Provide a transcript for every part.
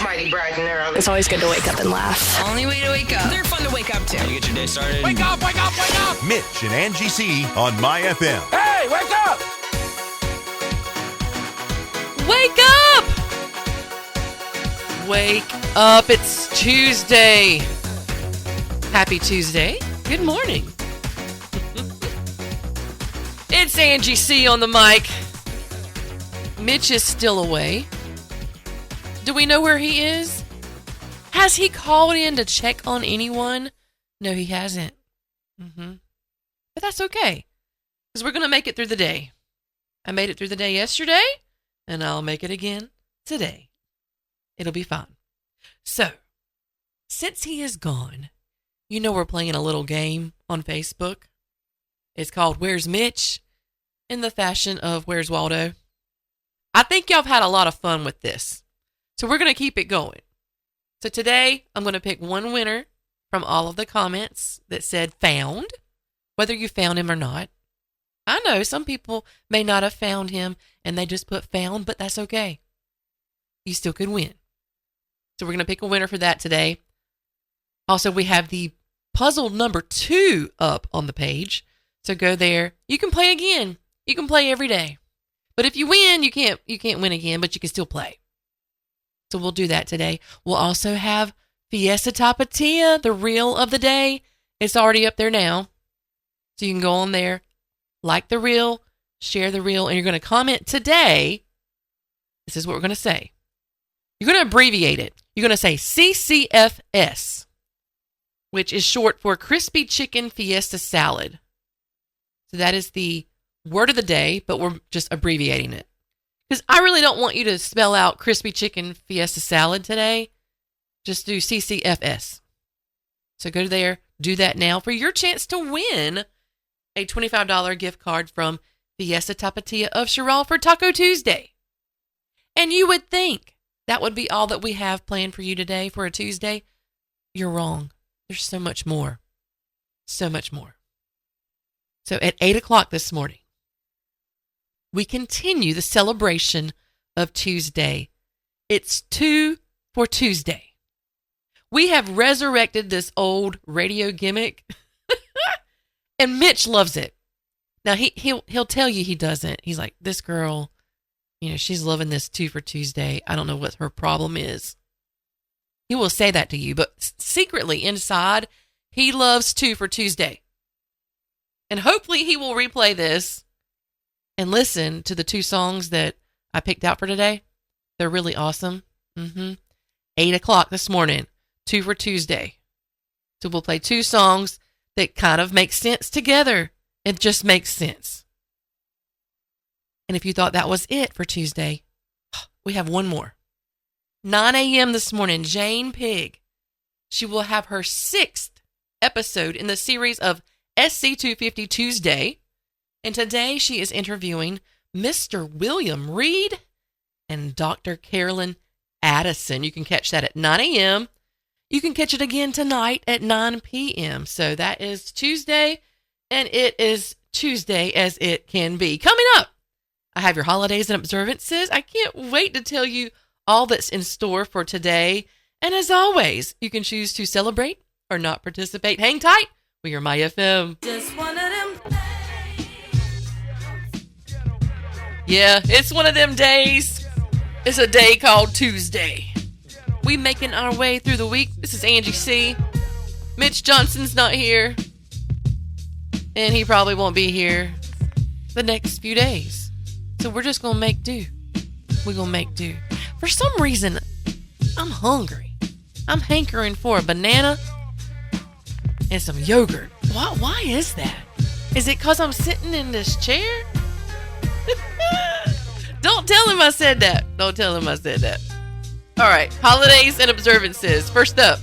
Mighty bright and early. It's always good to wake up and laugh. Only way to wake up. They're fun to wake up to. You get your day started. Wake up, wake up, wake up! Mitch and Angie C on My FM. Hey, wake up! Wake up! Wake up. It's Tuesday. Happy Tuesday. Good morning. It's Angie C on the mic. Mitch is still away. Do we know where he is? Has he called in to check on anyone? No, he hasn't. But that's okay, because we're going to make it through the day. I made it through the day yesterday, and I'll make it again today. It'll be fine. So, since he is gone, you know we're playing a little game on Facebook. It's called Where's Mitch? In the fashion of Where's Waldo? I think y'all have had a lot of fun with this. So we're going to keep it going. So today, I'm going to pick one winner from all of the comments that said found, whether you found him or not. I know some people may not have found him and they just put found, but that's okay. You still could win. So we're going to pick a winner for that today. Also, we have the puzzle number 2 up on the page. So go there. You can play again. You can play every day. But if you win, you can't win again, but you can still play. So we'll do that today. We'll also have Fiesta Tapatia, the reel of the day. It's already up there now. So you can go on there, like the reel, share the reel, and you're going to comment today. This is what we're going to say. You're going to abbreviate it. You're going to say CCFS, which is short for Crispy Chicken Fiesta Salad. So that is the word of the day, but we're just abbreviating it. Because I really don't want you to spell out Crispy Chicken Fiesta Salad today. Just do CCFS. So go there, do that now for your chance to win a $25 gift card from Fiesta Tapatia of Chirral for Taco Tuesday. And you would think that would be all that we have planned for you today for a Tuesday. You're wrong. There's so much more. So much more. So at 8 o'clock this morning, we continue the celebration of Tuesday. It's 2 for Tuesday. We have resurrected this old radio gimmick, and Mitch loves it. Now, he'll tell you he doesn't. He's like, this girl, she's loving this 2 for Tuesday. I don't know what her problem is. He will say that to you, but secretly inside, he loves 2 for Tuesday. And hopefully he will replay this and listen to the 2 songs that I picked out for today. They're really awesome. 8 o'clock this morning, 2 for Tuesday. So we'll play 2 songs that kind of make sense together. It just makes sense. And if you thought that was it for Tuesday, we have one more. 9 a.m. this morning, Jane Pig. She will have her 6th episode in the series of SC250 Tuesday. And today she is interviewing Mr. William Reed and Dr. Carolyn Addison. You can catch that at 9 a.m. You can catch it again tonight at 9 p.m. So that is Tuesday, and it is Tuesday as it can be. Coming up, I have your holidays and observances. I can't wait to tell you all that's in store for today. And as always, you can choose to celebrate or not participate. Hang tight. We are My FM. Just one of them. Yeah, it's one of them days. It's a day called Tuesday. We making our way through the week. This is Angie C. Mitch Johnson's not here. And he probably won't be here the next few days. So we're just going to make do. We're going to make do. For some reason, I'm hungry. I'm hankering for a banana and some yogurt. Why is that? Is it because I'm sitting in this chair? Don't tell him I said that. Don't tell him I said that. All right, holidays and observances. First up,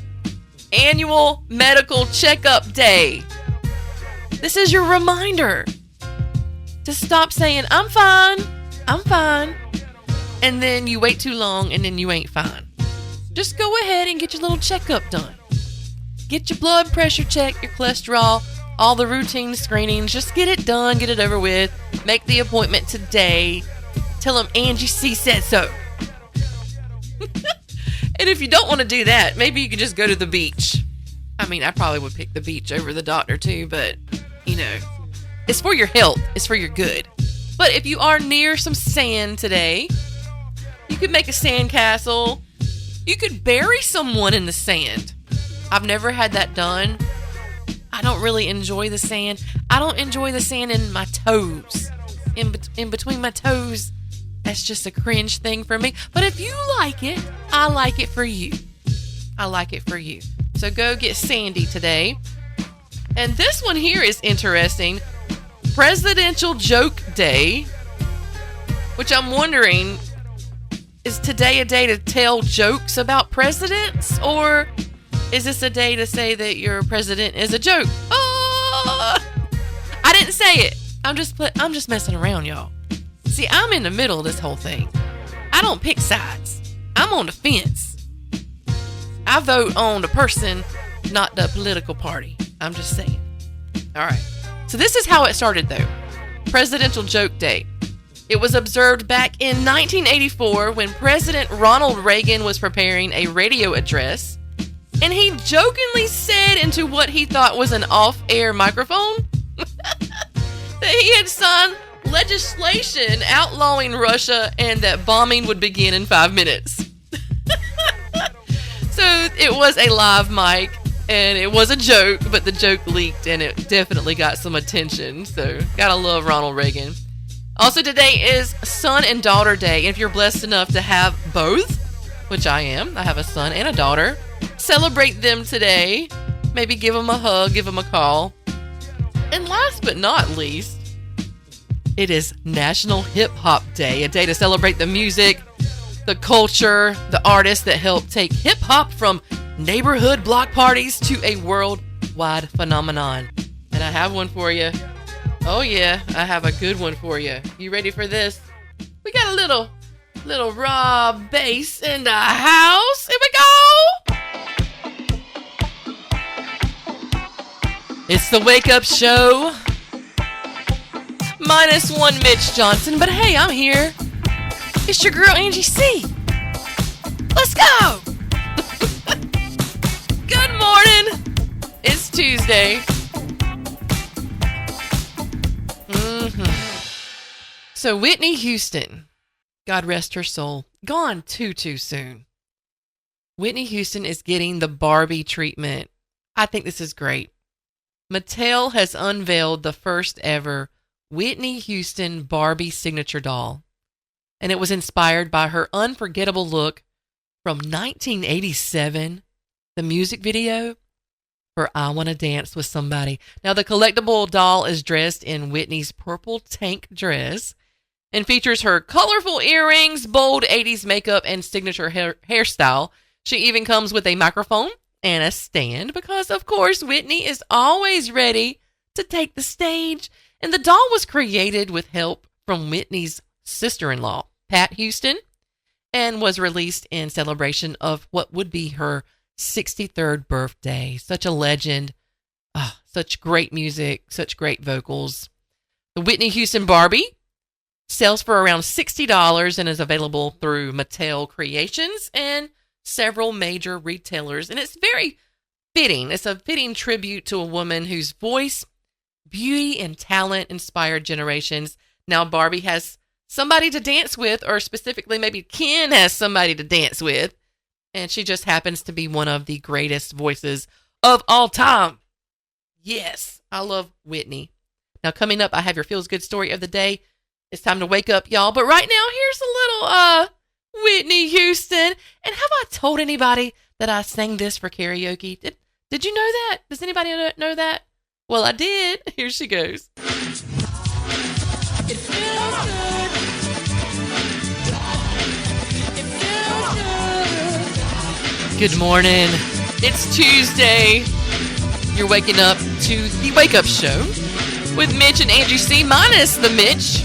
Annual Medical Checkup Day. This is your reminder to stop saying, I'm fine, and then you wait too long and then you ain't fine. Just go ahead and get your little checkup done. Get your blood pressure checked, your cholesterol, all the routine screenings. Just get it done, get it over with. Make the appointment today. Tell them Angie C said so. And if you don't want to do that, maybe you could just go to the beach. I mean, I probably would pick the beach over the doctor too, but, you know, it's for your health. It's for your good. But if you are near some sand today, you could make a sand castle. You could bury someone in the sand. I've never had that done. I don't really enjoy the sand. I don't enjoy the sand in my toes. In between my toes. That's just a cringe thing for me. But if you like it, I like it for you. I like it for you. So go get sandy today. And this one here is interesting. Presidential Joke Day. Which I'm wondering, is today a day to tell jokes about presidents? Or is this a day to say that your president is a joke? Oh! I didn't say it. I'm just messing around, y'all. See, I'm in the middle of this whole thing. I don't pick sides. I'm on the fence. I vote on the person, not the political party. I'm just saying. All right. So this is how it started, though. Presidential Joke Day. It was observed back in 1984 when President Ronald Reagan was preparing a radio address, and he jokingly said into what he thought was an off-air microphone that he had signed legislation outlawing Russia and that bombing would begin in 5 minutes. So it was a live mic and it was a joke, but the joke leaked and it definitely got some attention. So gotta love Ronald Reagan. Also today is Son and Daughter Day. And if you're blessed enough to have both, which I am, I have a son and a daughter, celebrate them today. Maybe give them a hug, give them a call. And last but not least, it is National Hip Hop Day, a day to celebrate the music, the culture, the artists that help take hip hop from neighborhood block parties to a worldwide phenomenon. And I have one for you. Oh yeah, I have a good one for you. You ready for this? We got a little raw bass in the house. Here we go. It's the Wake Up Show. -1 Mitch Johnson, but hey, I'm here. It's your girl Angie C. Let's go. Good morning. It's Tuesday. So Whitney Houston, God rest her soul, gone too soon. Whitney Houston is getting the Barbie treatment. I think this is great. Mattel has unveiled the first ever Whitney Houston Barbie signature doll, and it was inspired by her unforgettable look from 1987, the music video for I Wanna Dance with Somebody. Now, the collectible doll is dressed in Whitney's purple tank dress and features her colorful earrings, bold 80s makeup, and signature hairstyle. She even comes with a microphone and a stand because, of course, Whitney is always ready to take the stage. And the doll was created with help from Whitney's sister-in-law, Pat Houston, and was released in celebration of what would be her 63rd birthday. Such a legend. Such great music, such great vocals. The Whitney Houston Barbie sells for around $60 and is available through Mattel Creations and several major retailers. And it's very fitting. It's a fitting tribute to a woman whose voice, beauty, and talent inspired generations. Now Barbie has somebody to dance with, or specifically maybe Ken has somebody to dance with. And she just happens to be one of the greatest voices of all time. Yes, I love Whitney. Now coming up, I have your Feels Good story of the day. It's time to wake up, y'all. But right now, here's a little Whitney Houston. And have I told anybody that I sang this for karaoke? Did you know that? Does anybody know that? Well, I did. Here she goes. It feels good. It feels good. Good morning. It's Tuesday. You're waking up to the Wake Up Show with Mitch and Angie C minus the Mitch.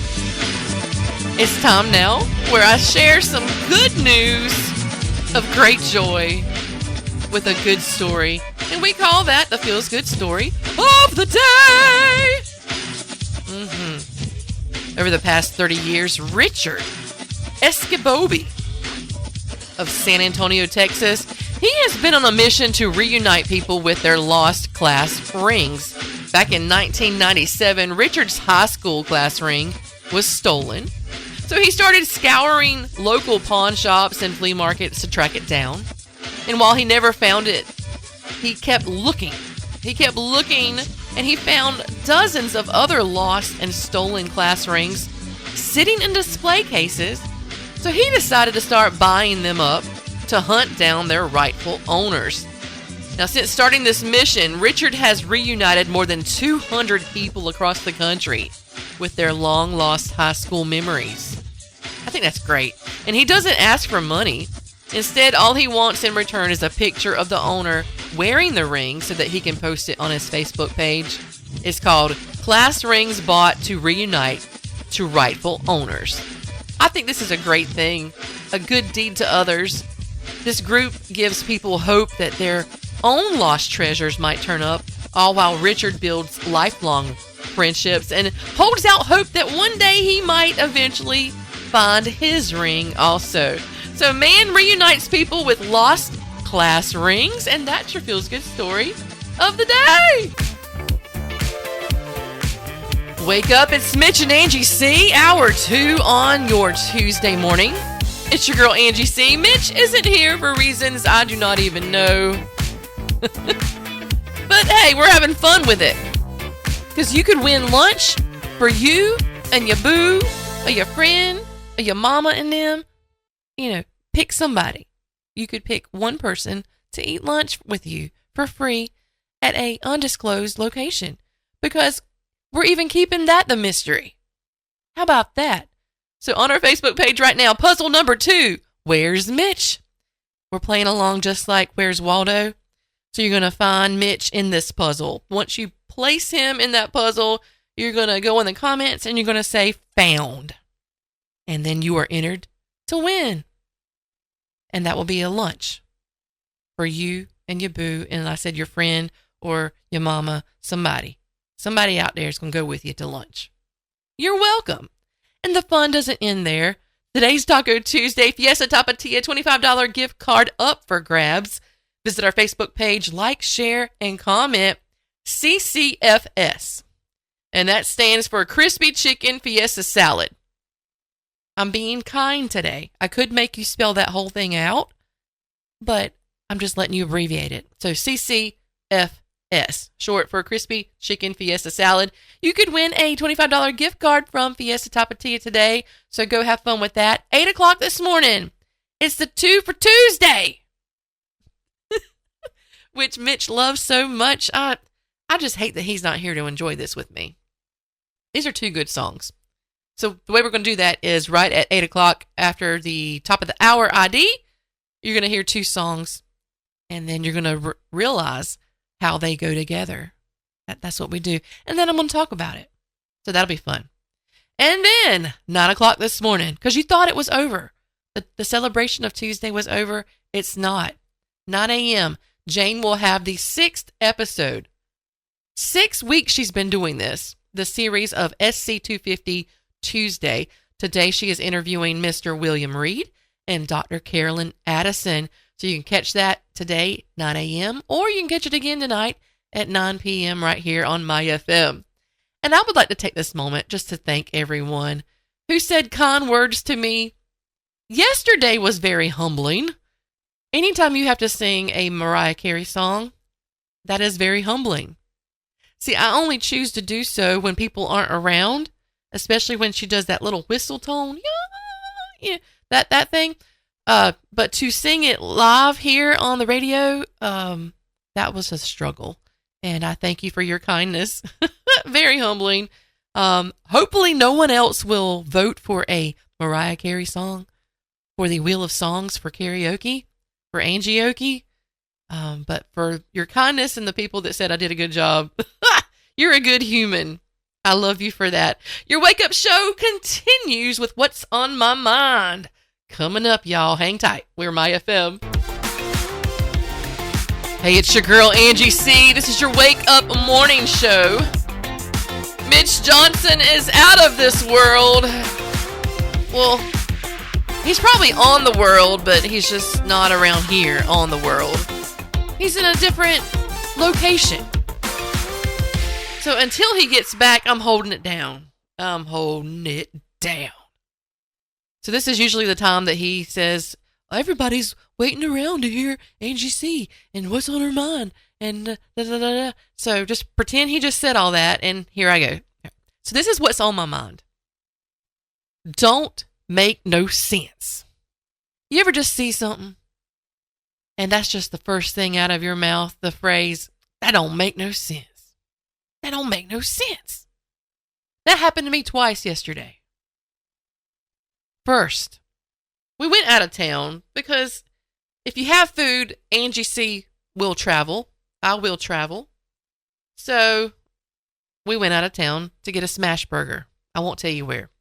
It's time now where I share some good news of great joy with a good story. And we call that the Feels Good story of the day. Over the past 30 years, Richard Escobobi of San Antonio, Texas. He has been on a mission to reunite people with their lost class rings. Back in 1997, Richard's high school class ring was stolen. So he started scouring local pawn shops and flea markets to track it down. And while he never found it, he kept looking. He kept looking, and he found dozens of other lost and stolen class rings sitting in display cases. So he decided to start buying them up to hunt down their rightful owners. Now, since starting this mission, Richard has reunited more than 200 people across the country with their long-lost high school memories. I think that's great. And he doesn't ask for money. Instead, all he wants in return is a picture of the owner wearing the ring so that he can post it on his Facebook page. It's called Class Rings Bought to Reunite to Rightful Owners. I think this is a great thing, a good deed to others. This group gives people hope that their own lost treasures might turn up, all while Richard builds lifelong friendships and holds out hope that one day he might eventually find his ring also. So man reunites people with lost class rings, and that's your Feels Good story of the day. Wake up, it's Mitch and Angie C, hour 2 on your Tuesday morning. It's your girl Angie C. Mitch isn't here for reasons I do not even know. But hey, we're having fun with it. Because you could win lunch for you and your boo or your friend or your mama and them. You know, pick somebody. You could pick one person to eat lunch with you for free at a undisclosed location. Because we're even keeping that the mystery. How about that? So on our Facebook page right now, puzzle number 2, Where's Mitch? We're playing along just like Where's Waldo? So you're going to find Mitch in this puzzle. Once you place him in that puzzle, you're going to go in the comments and you're going to say found. And then you are entered to win. And that will be a lunch for you and your boo. And like I said, your friend or your mama, somebody. Somebody out there is going to go with you to lunch. You're welcome. And the fun doesn't end there. Today's Taco Tuesday, Fiesta Tapatia $25 gift card up for grabs. Visit our Facebook page, like, share, and comment CCFS. And that stands for Crispy Chicken Fiesta Salad. I'm being kind today. I could make you spell that whole thing out, but I'm just letting you abbreviate it. So CCFS, short for Crispy Chicken Fiesta Salad. You could win a $25 gift card from Fiesta Tapatia today, so go have fun with that. 8 o'clock this morning. It's the 2 for Tuesday, which Mitch loves so much. I just hate that he's not here to enjoy this with me. These are 2 good songs. So the way we're going to do that is right at 8 o'clock after the top of the hour ID, you're going to hear 2 songs, and then you're going to realize how they go together. That's what we do. And then I'm going to talk about it. So that'll be fun. And then 9 o'clock this morning, because you thought it was over. The celebration of Tuesday was over. It's not. 9 a.m., Jane will have the 6th episode. 6 weeks she's been doing this, the series of SC250 Tuesday. Today she is interviewing Mr. William Reed and Dr. Carolyn Addison. So you can catch that today, 9 a.m., or you can catch it again tonight at 9 p.m. right here on My FM. And I would like to take this moment just to thank everyone who said kind words to me. Yesterday was very humbling. Anytime you have to sing a Mariah Carey song, that is very humbling. See, I only choose to do so when people aren't around, especially when she does that little whistle tone. Yeah, that thing. But to sing it live here on the radio, that was a struggle. And I thank you for your kindness. Very humbling. Hopefully no one else will vote for a Mariah Carey song for the Wheel of Songs for karaoke, for Angieoke. But for your kindness and the people that said I did a good job, you're a good human. I love you for that. Your Wake Up Show continues with What's on My Mind. Coming up, y'all. Hang tight. We're My FM. Hey, it's your girl, Angie C. This is your Wake Up Morning Show. Mitch Johnson is out of this world. Well, He's probably on the world, but he's just not around here on the world. He's in a different location. So until he gets back, I'm holding it down. I'm holding it down. So this is usually the time that he says, everybody's waiting around to hear Angie C. and what's on her mind. And da, da, da, da. So just pretend he just said all that, and here I go. So this is what's on my mind. Don't make no sense. You ever just see something, and that's just the first thing out of your mouth, the phrase, that don't make no sense. That don't make no sense. That happened to me twice yesterday. First, we went out of town because if you have food, Angie C. will travel. I will travel. So we went out of town to get a smash burger. I won't tell you where.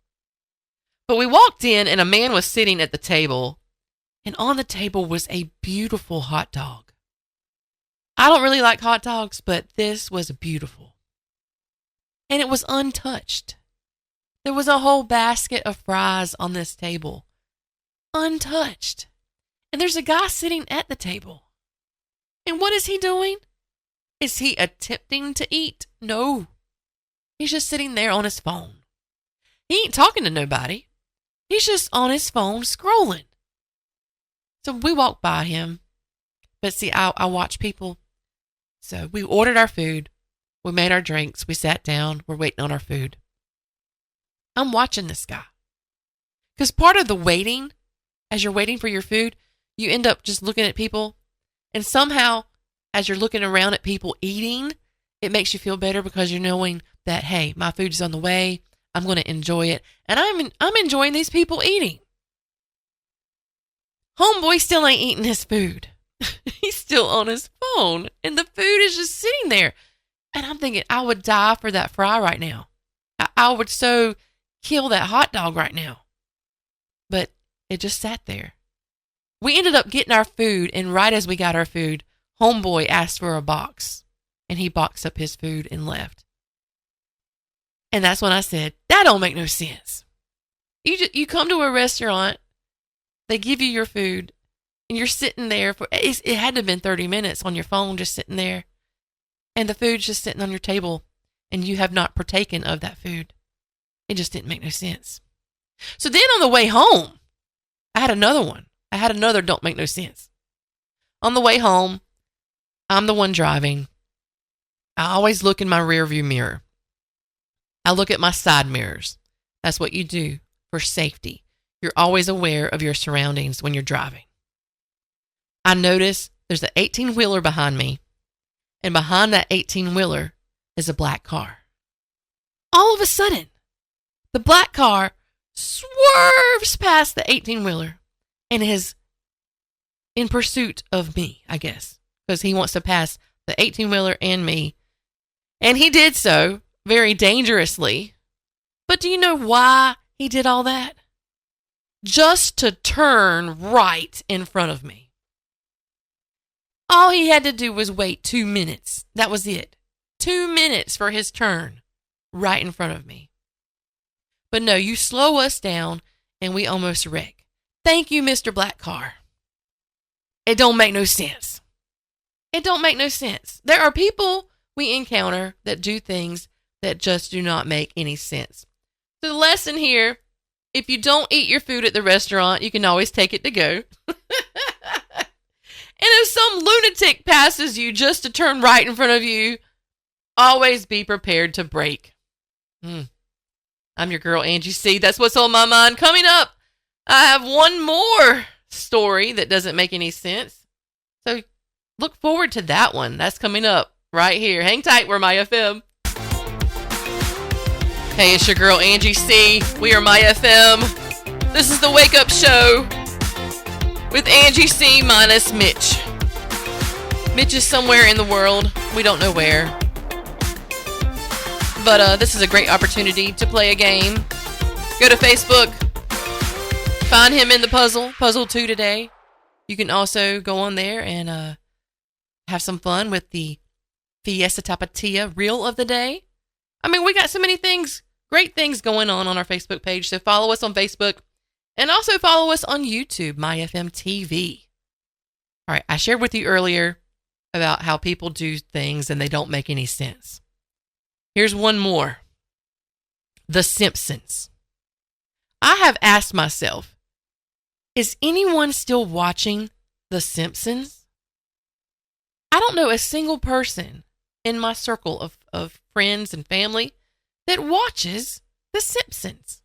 But we walked in and a man was sitting at the table, and on the table was a beautiful hot dog. I don't really like hot dogs, but this was beautiful. And it was untouched. There was a whole basket of fries on this table, untouched. And there's a guy sitting at the table. And what is he doing? Is he attempting to eat? No. He's just sitting there on his phone. He ain't talking to nobody. He's just on his phone scrolling. So we walked by him. But see, I watch people. So we ordered our food. We made our drinks. We sat down. We're waiting on our food. I'm watching this guy. Because part of the waiting, as you're waiting for your food, you end up just looking at people. And somehow, as you're looking around at people eating, it makes you feel better because you're knowing that, hey, my food's on the way. I'm going to enjoy it. And I'm enjoying these people eating. Homeboy still ain't eating his food. He's still on his phone. And the food is just sitting there. And I'm thinking, I would die for that fry right now. I would so kill that hot dog right now. But it just sat there. We ended up getting our food, and right as we got our food, homeboy asked for a box. And he boxed up his food and left. And that's when I said, that don't make no sense. You come to a restaurant, they give you your food, and you're sitting there for, it had to have been 30 minutes on your phone just sitting there. And the food's just sitting on your table, and you have not partaken of that food. It just didn't make no sense. So then on the way home, I had another one. I had another don't make no sense. On the way home, I'm the one driving. I always look in my rearview mirror. I look at my side mirrors. That's what you do for safety. You're always aware of your surroundings when you're driving. I notice there's an 18-wheeler behind me, and behind that 18-wheeler is a black car. All of a sudden, the black car swerves past the 18-wheeler and is in pursuit of me, I guess, because he wants to pass the 18-wheeler and me. And he did so very dangerously. But do you know why he did all that? Just to turn right in front of me. All he had to do was wait 2 minutes. That was it. 2 minutes for his turn right in front of me. But no, you slow us down and we almost wreck. Thank you, Mr. Black Car. It don't make no sense. It don't make no sense. There are people we encounter that do things that just do not make any sense. So the lesson here, if you don't eat your food at the restaurant, you can always take it to go. And if some lunatic passes you just to turn right in front of you, always be prepared to brake. I'm your girl, Angie C. That's what's on my mind. Coming up, I have one more story that doesn't make any sense. So look forward to that one. That's coming up right here. Hang tight, we're My FM. Hey, it's your girl, Angie C. We are My FM. This is the Wake Up Show with Angie C minus Mitch. Mitch is somewhere in the world. We don't know where. But this is a great opportunity to play a game. Go to Facebook. Find him in the Puzzle 2 today. You can also go on there and have some fun with the Fiesta Tapatia Reel of the Day. I mean, we got so many things, great things going on our Facebook page. So follow us on Facebook And also follow us on YouTube, MyFM TV. All right, I shared with you earlier about how people do things and they don't make any sense. Here's one more. The Simpsons. I have asked myself, is anyone still watching The Simpsons? I don't know a single person in my circle of friends and family that watches The Simpsons.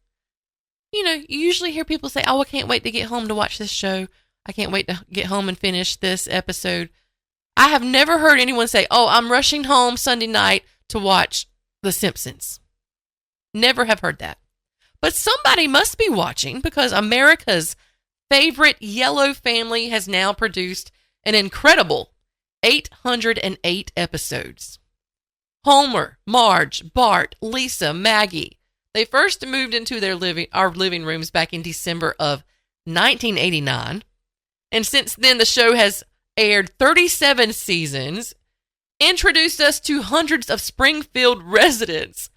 You know, you usually hear people say, oh, I can't wait to get home to watch this show. I can't wait to get home and finish this episode. I have never heard anyone say, oh, I'm rushing home Sunday night to watch The Simpsons. Never have heard that. But somebody must be watching because America's favorite yellow family has now produced an incredible 808 episodes. Homer, Marge, Bart, Lisa, Maggie. They first moved into our living rooms back in December of 1989. And since then, the show has aired 37 seasons, introduced us to hundreds of Springfield residents.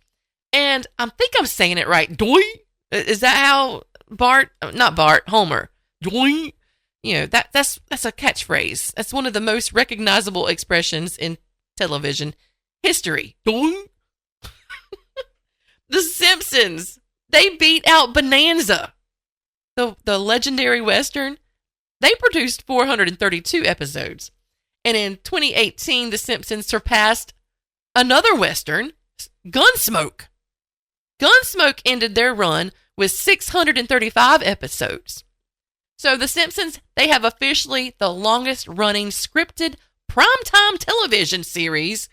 And I think I'm saying it right. Doy? Is that how Homer. Doy? You know, that's a catchphrase. That's one of the most recognizable expressions in television history. Doy? The Simpsons. They beat out Bonanza, the legendary Western. They produced 432 episodes. And in 2018, The Simpsons surpassed another Western, Gunsmoke. Gunsmoke ended their run with 635 episodes. So The Simpsons, they have officially the longest running scripted primetime television series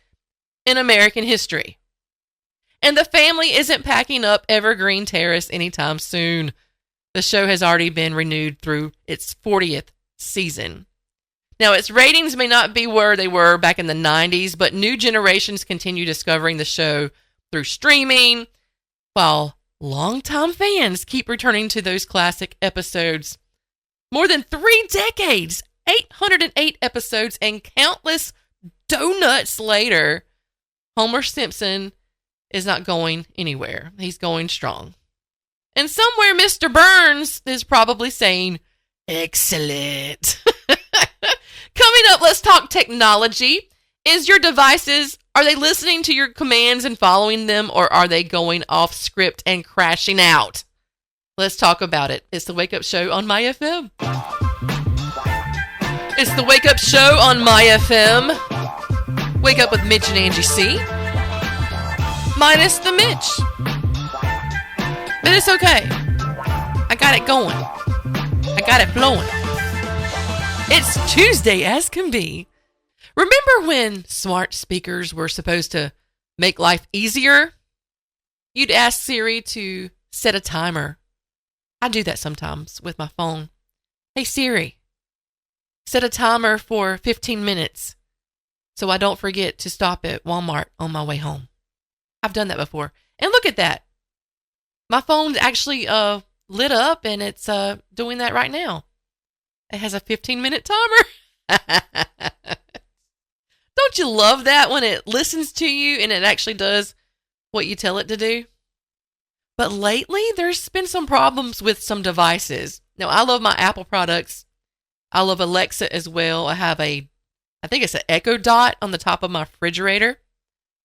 in American history. And the family isn't packing up Evergreen Terrace anytime soon. The show has already been renewed through its 40th season. Now, its ratings may not be where they were back in the 90s, but new generations continue discovering the show through streaming, while longtime fans keep returning to those classic episodes. More than 3 decades, 808 episodes, and countless donuts later, Homer Simpson is not going anywhere. He's going strong. And somewhere Mr. Burns is probably saying, excellent. Coming up, let's talk technology. Is your devices, are they listening to your commands and following them, or are they going off script and crashing out? Let's talk about it. It's the Wake Up Show on MyFM. It's the Wake Up Show on MyFM. Wake up with Mitch and Angie C. Minus the Mitch. But it's okay. I got it going. I got it flowing. It's Tuesday as can be. Remember when smart speakers were supposed to make life easier? You'd ask Siri to set a timer. I do that sometimes with my phone. Hey Siri, set a timer for 15 minutes so I don't forget to stop at Walmart on my way home. I've done that before. And look at that. My phone's actually lit up and it's doing that right now. It has a 15-minute timer. Don't you love that when it listens to you and it actually does what you tell it to do? But lately, there's been some problems with some devices. Now, I love my Apple products. I love Alexa as well. I think it's an Echo Dot on the top of my refrigerator.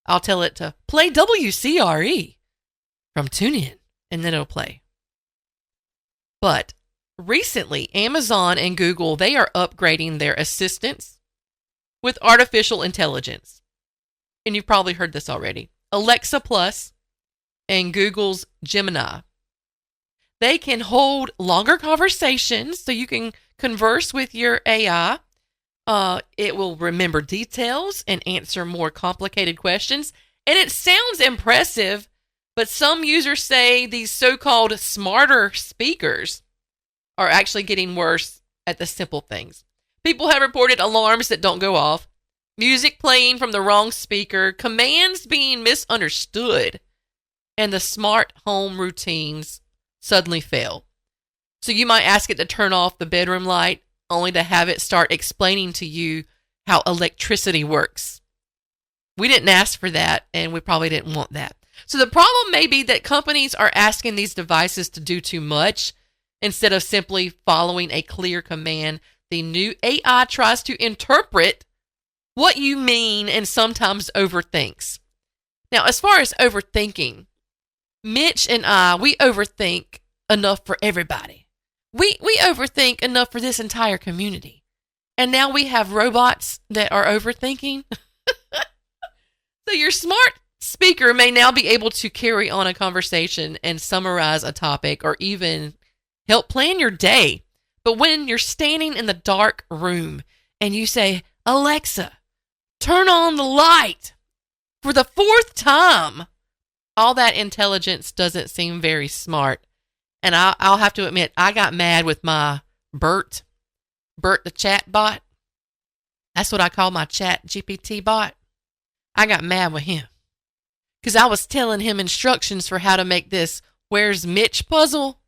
I'll tell it to play WCRE from TuneIn, and then it'll play. But recently, Amazon and Google, they are upgrading their assistants with artificial intelligence. And you've probably heard this already. Alexa Plus and Google's Gemini. They can hold longer conversations so you can converse with your AI. It will remember details and answer more complicated questions. And it sounds impressive, but some users say these so-called smarter speakers are actually getting worse at the simple things. People have reported alarms that don't go off, music playing from the wrong speaker, commands being misunderstood, and the smart home routines suddenly fail. So you might ask it to turn off the bedroom light, only to have it start explaining to you how electricity works. We didn't ask for that, and we probably didn't want that. So the problem may be that companies are asking these devices to do too much, Instead of simply following a clear command, the new AI tries to interpret what you mean and sometimes overthinks. Now, as far as overthinking, Mitch and I, we overthink enough for everybody. We overthink enough for this entire community. And now we have robots that are overthinking. So your smart speaker may now be able to carry on a conversation and summarize a topic or even help plan your day. But when you're standing in the dark room and you say, Alexa, turn on the light for the 4th time, all that intelligence doesn't seem very smart. And I'll have to admit, I got mad with my Bert the chat bot. That's what I call my chat GPT bot. I got mad with him because I was telling him instructions for how to make this Where's Mitch puzzle,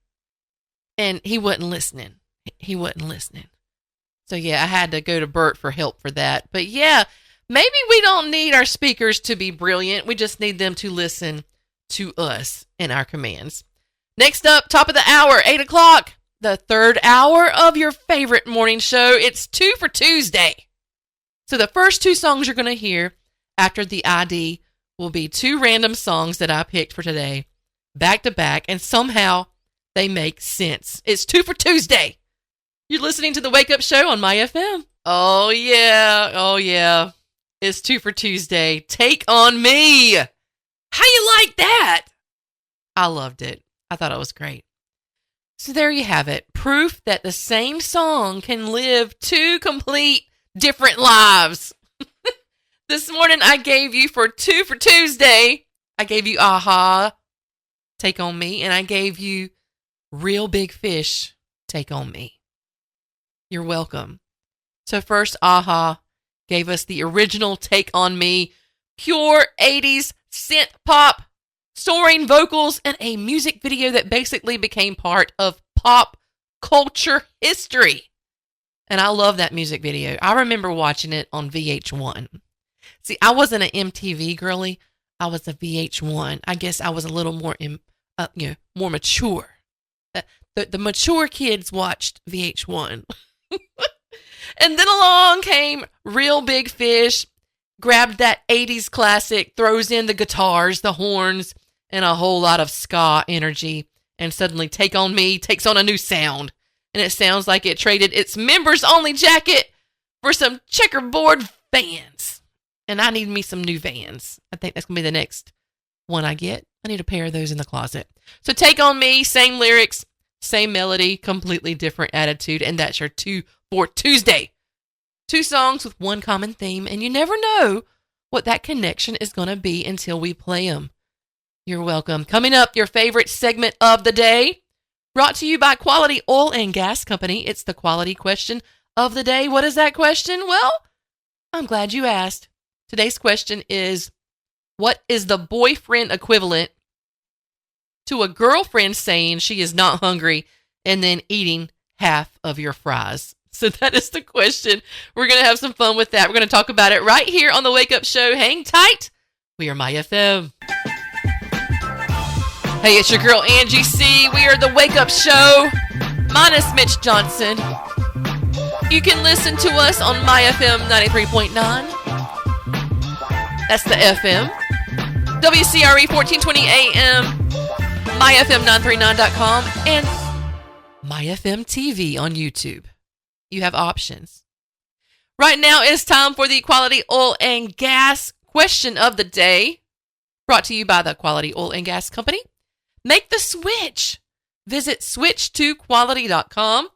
and he wasn't listening. So yeah, I had to go to Bert for help for that. But yeah, maybe we don't need our speakers to be brilliant. We just need them to listen to us and our commands. Next up, top of the hour, 8 o'clock, the 3rd hour of your favorite morning show. It's 2 for Tuesday. So the first 2 songs you're going to hear after the ID will be 2 random songs that I picked for today, back to back, and somehow they make sense. It's 2 for Tuesday. You're listening to the Wake Up Show on My FM. Oh yeah. It's 2 for Tuesday. Take on Me. How you like that? I loved it. I thought it was great. So there you have it. Proof that the same song can live 2 complete different lives. This morning I gave you for 2 for Tuesday, I gave you Aha, Take on Me, and I gave you Real Big Fish, Take on Me. You're welcome. So first, Aha gave us the original Take on Me, pure 80s synth pop, soaring vocals, and a music video that basically became part of pop culture history. And I love that music video. I remember watching it on VH1. See, I wasn't an MTV girly. I was a VH1. I guess I was a little more, more mature. The mature kids watched VH1. And then along came Real Big Fish, grabbed that 80s classic, throws in the guitars, the horns, and a whole lot of ska energy. And suddenly Take on Me takes on a new sound. And it sounds like it traded its members-only jacket for some checkerboard Vans. And I need me some new Vans. I think that's going to be the next one I get. I need a pair of those in the closet. So Take on Me, same lyrics, same melody, completely different attitude. And that's your 2 for Tuesday. 2 songs with one common theme. And you never know what that connection is going to be until we play them. You're welcome. Coming up, your favorite segment of the day. Brought to you by Quality Oil and Gas Company. It's the quality question of the day. What is that question? Well, I'm glad you asked. Today's question is, what is the boyfriend equivalent to a girlfriend saying she is not hungry and then eating half of your fries? So that is the question. We're going to have some fun with that. We're going to talk about it right here on the Wake Up Show. Hang tight. We are My FM. Hey, it's your girl Angie C. We are the Wake Up Show, minus Mitch Johnson. You can listen to us on My FM 93.9. That's the FM. WCRE 1420 AM, myfm939.com, and MyFM TV on YouTube. You have options. Right now it's time for the Quality Oil and Gas question of the day, brought to you by the Quality Oil and Gas Company. Make the switch. Visit switch2quality.com.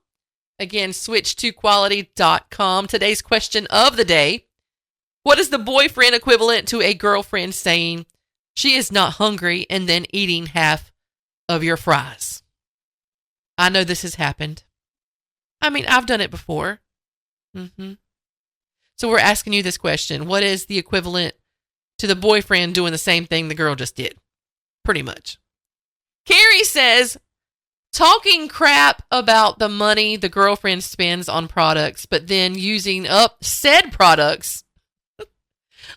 Again, switch2quality.com. Today's question of the day. What is the boyfriend equivalent to a girlfriend saying she is not hungry and then eating half of your fries? I know this has happened. I mean, I've done it before. So we're asking you this question. What is the equivalent to the boyfriend doing the same thing the girl just did? Pretty much. Carrie says, talking crap about the money the girlfriend spends on products, but then using up said products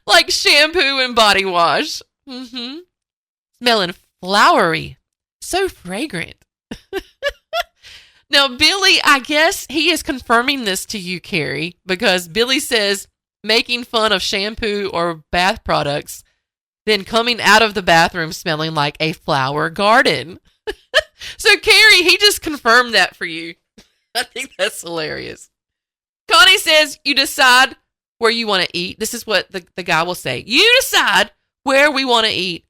like shampoo and body wash. Smelling flowery. So fragrant. Now, Billy, I guess he is confirming this to you, Carrie, because Billy says making fun of shampoo or bath products, then coming out of the bathroom smelling like a flower garden. So, Carrie, he just confirmed that for you. I think that's hilarious. Connie says you decide where you want to eat. This is what the guy will say. You decide where we want to eat.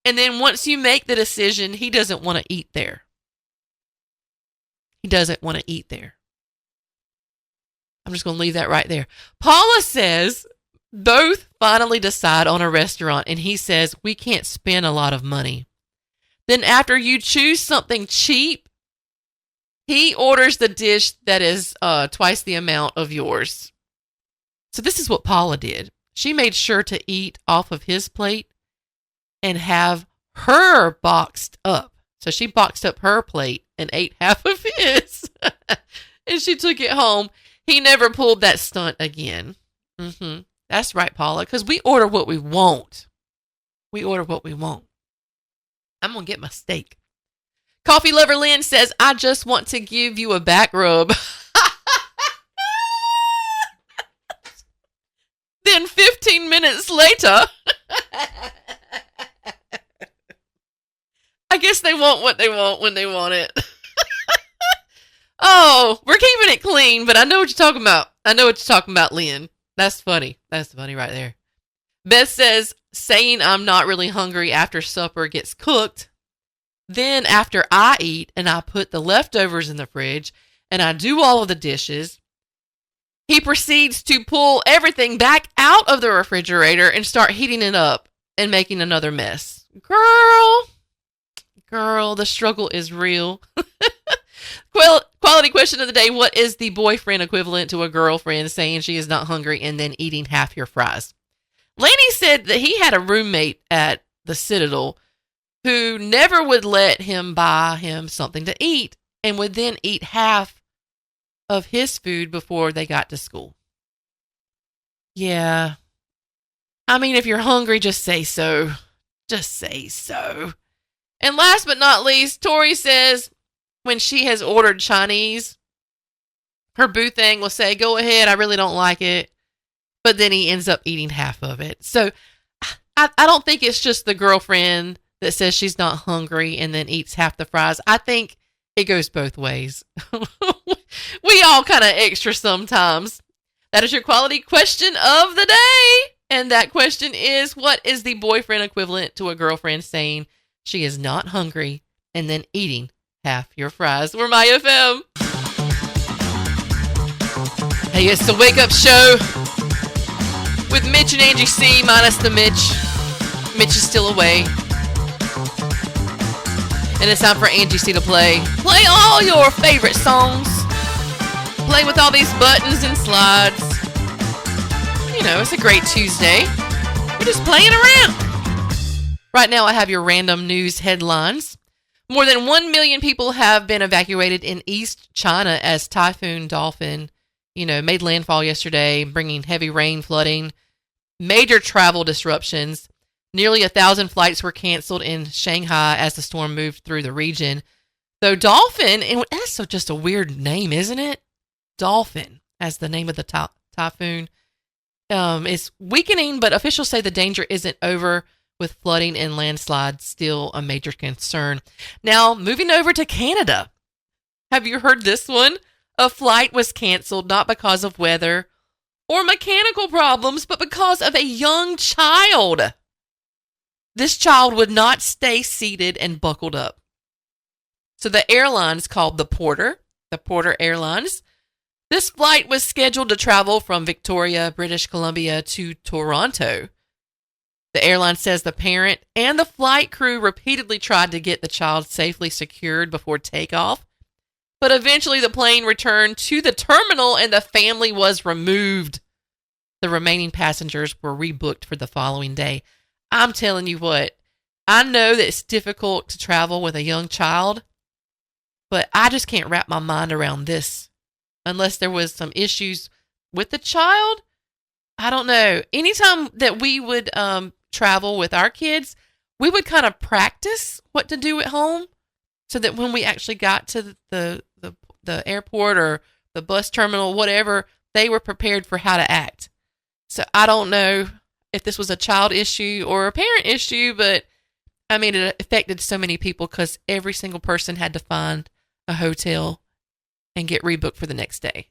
And then once you make the decision, he doesn't want to eat there. He doesn't want to eat there. I'm just going to leave that right there. Paula says both finally decide on a restaurant, and he says we can't spend a lot of money. Then after you choose something cheap, he orders the dish that is twice the amount of yours. So this is what Paula did. She made sure to eat off of his plate and have her boxed up. So she boxed up her plate and ate half of his. And she took it home. He never pulled that stunt again. That's right, Paula, because we order what we want. We order what we want. I'm going to get my steak. Coffee Lover Lynn says, I just want to give you a back rub. Then 15 minutes later, I guess they want what they want when they want it. Oh, we're keeping it clean, but I know what you're talking about. I know what you're talking about, Lynn. That's funny. That's funny right there. Beth says, saying I'm not really hungry after supper gets cooked. Then after I eat and I put the leftovers in the fridge and I do all of the dishes, he proceeds to pull everything back out of the refrigerator and start heating it up and making another mess. Girl, the struggle is real. Quality question of the day. What is the boyfriend equivalent to a girlfriend saying she is not hungry and then eating half your fries? Laney said that he had a roommate at the Citadel who never would let him buy him something to eat and would then eat half of his food before they got to school. Yeah. I mean, if you're hungry, just say so. Just say so. And last but not least, Tori says when she has ordered Chinese, her boo thing will say, go ahead, I really don't like it. But then he ends up eating half of it. So I don't think it's just the girlfriend that says she's not hungry and then eats half the fries. I think it goes both ways. We all kind of extra sometimes. That is your quality question of the day. And that question is, what is the boyfriend equivalent to a girlfriend saying she is not hungry and then eating half your fries? We're My FM. Hey, it's the Wake Up Show with Mitch and Angie C minus the Mitch. Mitch is still away. And it's time for Angie C to play. Play all your favorite songs. Play with all these buttons and slides. You know, it's a great Tuesday. We're just playing around. Right now, I have your random news headlines. More than 1 million people have been evacuated in East China as Typhoon Dolphin, made landfall yesterday, bringing heavy rain, flooding, major travel disruptions. Nearly 1,000 flights were canceled in Shanghai as the storm moved through the region. Though Dolphin, and that's just a weird name, isn't it? Dolphin, as the name of the typhoon, is weakening, but officials say the danger isn't over, with flooding and landslides still a major concern. Now, moving over to Canada. Have you heard this one? A flight was canceled not because of weather or mechanical problems, but because of a young child. This child would not stay seated and buckled up. So the airline's called the Porter Airlines. This flight was scheduled to travel from Victoria, British Columbia to Toronto. The airline says the parent and the flight crew repeatedly tried to get the child safely secured before takeoff, but eventually the plane returned to the terminal and the family was removed. The remaining passengers were rebooked for the following day. I'm telling you what, I know that it's difficult to travel with a young child, but I just can't wrap my mind around this unless there was some issues with the child. I don't know. Anytime that we would travel with our kids, we would kind of practice what to do at home so that when we actually got to the the airport or the bus terminal, whatever, they were prepared for how to act. So I don't know if this was a child issue or a parent issue, but I mean, it affected so many people because every single person had to find a hotel and get rebooked for the next day.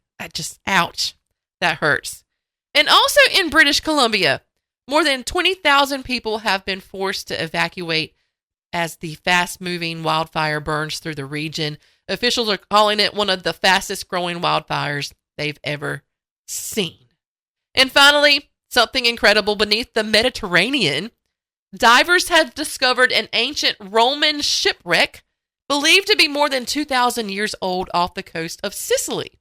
Ouch, that hurts. And also in British Columbia, more than 20,000 people have been forced to evacuate as the fast-moving wildfire burns through the region. Officials are calling it one of the fastest-growing wildfires they've ever seen. And finally, something incredible beneath the Mediterranean. Divers have discovered an ancient Roman shipwreck believed to be more than 2,000 years old off the coast of Sicily.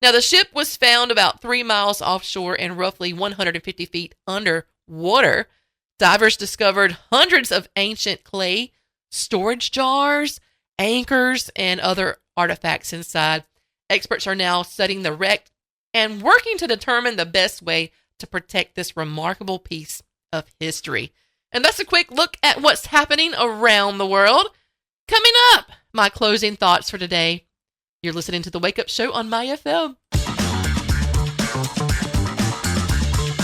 Now, the ship was found about 3 miles offshore and roughly 150 feet underwater. Divers discovered hundreds of ancient clay storage jars, anchors, and other artifacts inside. Experts are now studying the wreck and working to determine the best way to protect this remarkable piece of history. And that's a quick look at what's happening around the world. Coming up, my closing thoughts for today. You're listening to the Wake Up Show on My FM.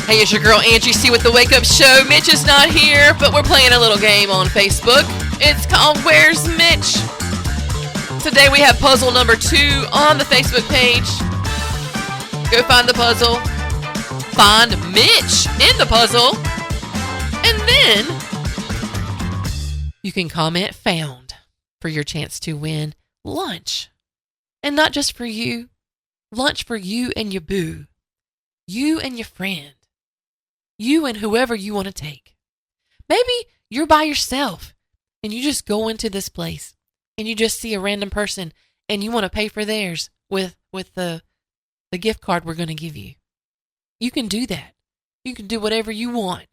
Hey, it's your girl Angie C with the Wake Up Show. Mitch is not here, but we're playing a little game on Facebook. It's called Where's Mitch? Today we have puzzle number 2 on the Facebook page. Go find the puzzle. Find Mitch in the puzzle. And then you can comment found for your chance to win lunch. And not just for you, lunch for you and your boo, you and your friend, you and whoever you want to take. Maybe you're by yourself and you just go into this place and you just see a random person and you want to pay for theirs with the gift card we're going to give you. You can do that. You can do whatever you want.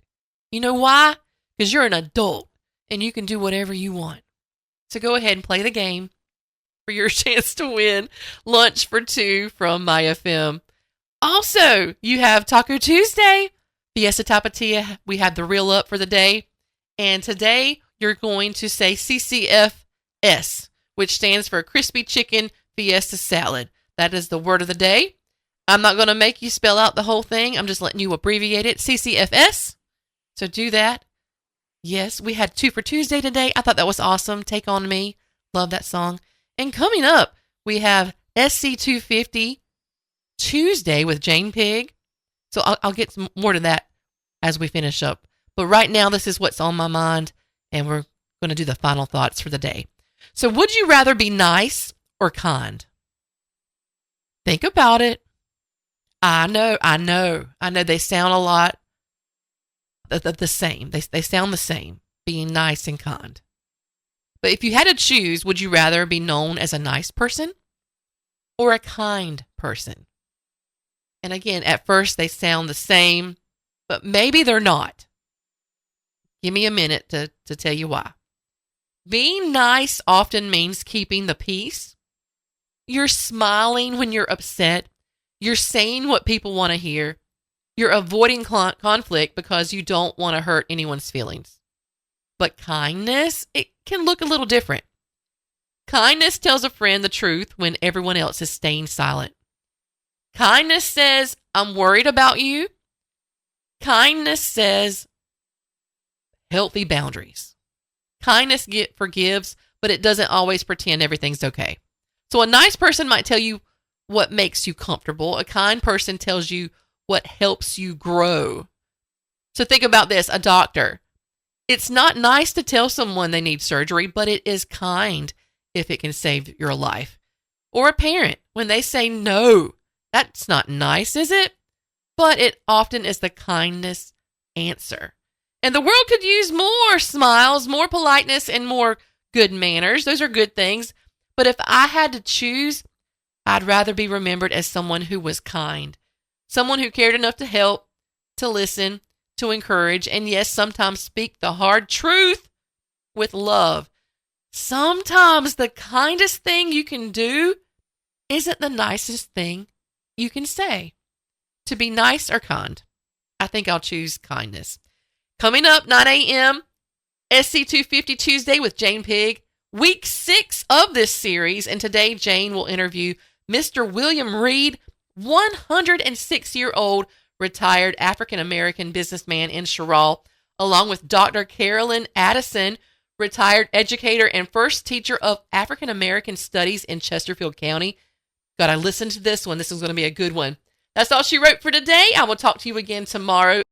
You know why? Because you're an adult and you can do whatever you want. So go ahead and play the game for your chance to win lunch for 2 from My FM. Also, you have Taco Tuesday, Fiesta Tapatia. We have the reel up for the day. And today, you're going to say CCFS, which stands for Crispy Chicken Fiesta Salad. That is the word of the day. I'm not going to make you spell out the whole thing. I'm just letting you abbreviate it. CCFS. So do that. Yes, we had 2 for Tuesday today. I thought that was awesome. Take On Me. Love that song. And coming up, we have SC250 Tuesday with Jane Pig. So I'll get some more to that as we finish up. But right now, this is what's on my mind, and we're going to do the final thoughts for the day. So would you rather be nice or kind? Think about it. I know. They sound a lot the same. They sound the same, being nice and kind. But if you had to choose, would you rather be known as a nice person or a kind person? And again, at first they sound the same, but maybe they're not. Give me a minute to tell you why. Being nice often means keeping the peace. You're smiling when you're upset. You're saying what people want to hear. You're avoiding conflict because you don't want to hurt anyone's feelings. But kindness, it can look a little different. Kindness tells a friend the truth when everyone else is staying silent. Kindness says, I'm worried about you. Kindness says, healthy boundaries. Kindness forgives, but it doesn't always pretend everything's okay. So a nice person might tell you what makes you comfortable. A kind person tells you what helps you grow. So think about this, a doctor. It's not nice to tell someone they need surgery, but it is kind if it can save your life. Or a parent, when they say no, that's not nice, is it? But it often is the kindness answer. And the world could use more smiles, more politeness, and more good manners. Those are good things. But if I had to choose, I'd rather be remembered as someone who was kind. Someone who cared enough to help, to listen, to encourage, and yes, sometimes speak the hard truth with love. Sometimes the kindest thing you can do isn't the nicest thing you can say. To be nice or kind, I think I'll choose kindness. Coming up, 9 a.m., SC250 Tuesday with Jane Pig. week 6 of this series, and today Jane will interview Mr. William Reed, 106-year-old retired African-American businessman in Sherrill, along with Dr. Carolyn Addison, retired educator and first teacher of African-American studies in Chesterfield County. Gotta listen to this one. This is going to be a good one. That's all she wrote for today. I will talk to you again tomorrow.